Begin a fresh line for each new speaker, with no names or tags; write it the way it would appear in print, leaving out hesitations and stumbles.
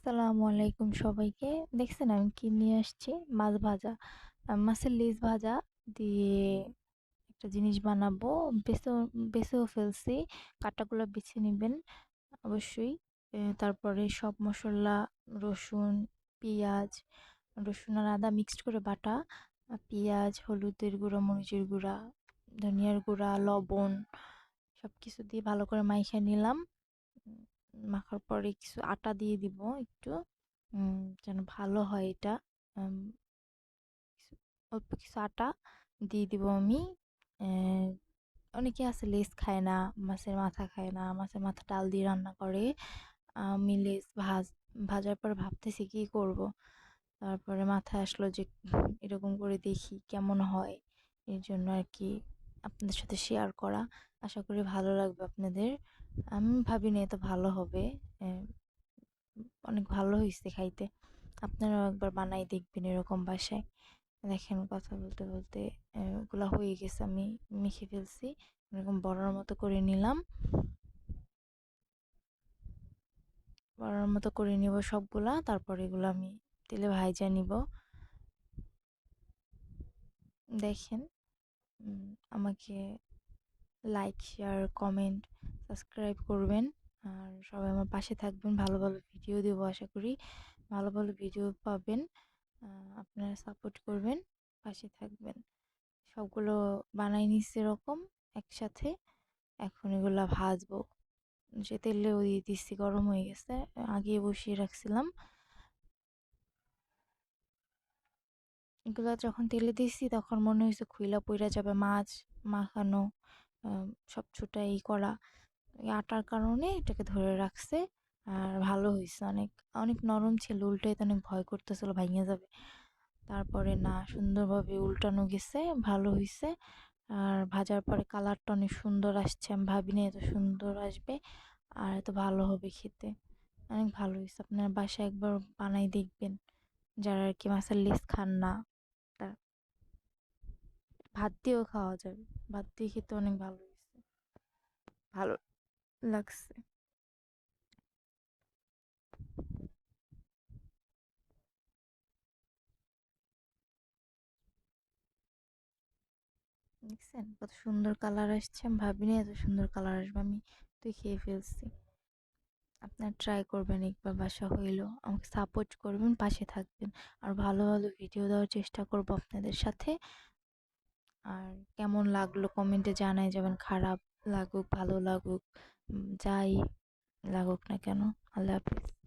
আসসালামু আলাইকুম সবাইকে। দেখছেন আমি কি নিয়ে আসছি? মাছ ভাজা। মাছের লেজ ভাজা দিয়ে একটা জিনিস বানাবো। বেছেও ফেলছি। কাঁটাগুলো বেছে নিবেন অবশ্যই। তারপরে সব মসলা, রসুন, পেঁয়াজ, রসুন আর আদা মিক্সড করে বাটা, পেঁয়াজ, হলুদের গুঁড়া, মরিচের গুঁড়া, ধনিয়ার গুঁড়া, লবণ সবকিছু দিয়ে ভালো করে মাইখা নিলাম। উম, মাখার পরে কিছু আটা দিয়ে দিব একটু, যেন ভালো হয় এটা। উম, অল্প কিছু আটা দিয়ে দিব আমি। আহ, অনেকে আছে লেজ খায় না, মাছের মাথা খায় না, মাছের মাথা ডাল দিয়ে রান্না করে। আমি লেজ ভাজার পর ভাবতেছি কি করব। তারপরে মাথায় আসলো যে এরকম করে দেখি কেমন হয়, এর জন্য আর কি আপনাদের সাথে শেয়ার করা। আশা করি ভালো লাগবে আপনাদের। আমি ভাবিনি এত ভালো হবে। আহ, অনেক ভালো হয়েছে খাইতে। আপনারাও একবার বানাই দেখবেন এরকম বাসায়। দেখেন কথা বলতে বলতে ওগুলা হয়ে গেছে, আমি মেখে ফেলছি। এরকম বড়ার মতো করে নিলাম। বড়ার মতো করে নিব সবগুলা, তারপর এগুলো আমি তেলে ভাইজা নিব। দেখেন, আমাকে লাইক, শেয়ার, কমেন্ট, সাবস্ক্রাইব করবেন। আর সবাই আমার পাশে থাকবেন, ভালো ভালো ভিডিও দেবো আশা করি। ভালো ভালো ভিডিও পাবেন। আপনারা সাপোর্ট করবেন, পাশে থাকবেন। সবগুলো বানাই নিচ্ছি এরকম একসাথে। এখন এগুলা ভাজবো। যে তেলেও দিয়ে দিচ্ছি, গরম হয়ে গেছে, আগে বসিয়ে রাখছিলাম। এগুলা যখন তেলে দিচ্ছি তখন মনে হয়েছে খুইলা পইরা যাবে, মাছ মাখানো, সব ছুটাই করা। এই আটার কারণে এটাকে ধরে রাখছে। আর ভালো হয়েছে, অনেক অনেক নরম ছিল, উল্টাইতে অনেক ভয় করতেছিল ভাঙে যাবে। তারপরে না, সুন্দরভাবে উল্টানো গেছে, ভালো হয়েছে। আর ভাজার পরে কালারটা অনেক সুন্দর আসছে, আমি ভাবিনি এত সুন্দর আসবে আর এত ভালো হবে খেতে। অনেক ভালো হয়েছে, আপনার বাসায় একবার বানাই দেখবেন, যারা আর কি মাছের লেজ খান না। তার ভাত দিয়েও খাওয়া যাবে, ভাত দিয়ে খেতে অনেক ভালো হয়েছে, ভালো লাগছে। দেখছেন কত সুন্দর কালার আসছে, আমি ভাবিনি এত সুন্দর কালার আসবে। আমি তো খেয়ে ফেলছি। আপনার ট্রাই করবেন একবার, বাসা হইলো আমাকে সাপোর্ট করবেন, পাশে থাকবেন। আর ভালো ভালো ভিডিও দেওয়ার চেষ্টা করব আপনাদের সাথে। আর কেমন লাগলো কমেন্টে জানাই যাবেন, খারাপ লাগুক ভালো লাগুক, যাই লাগুক না কেন। আল্লাহ হাফিজ।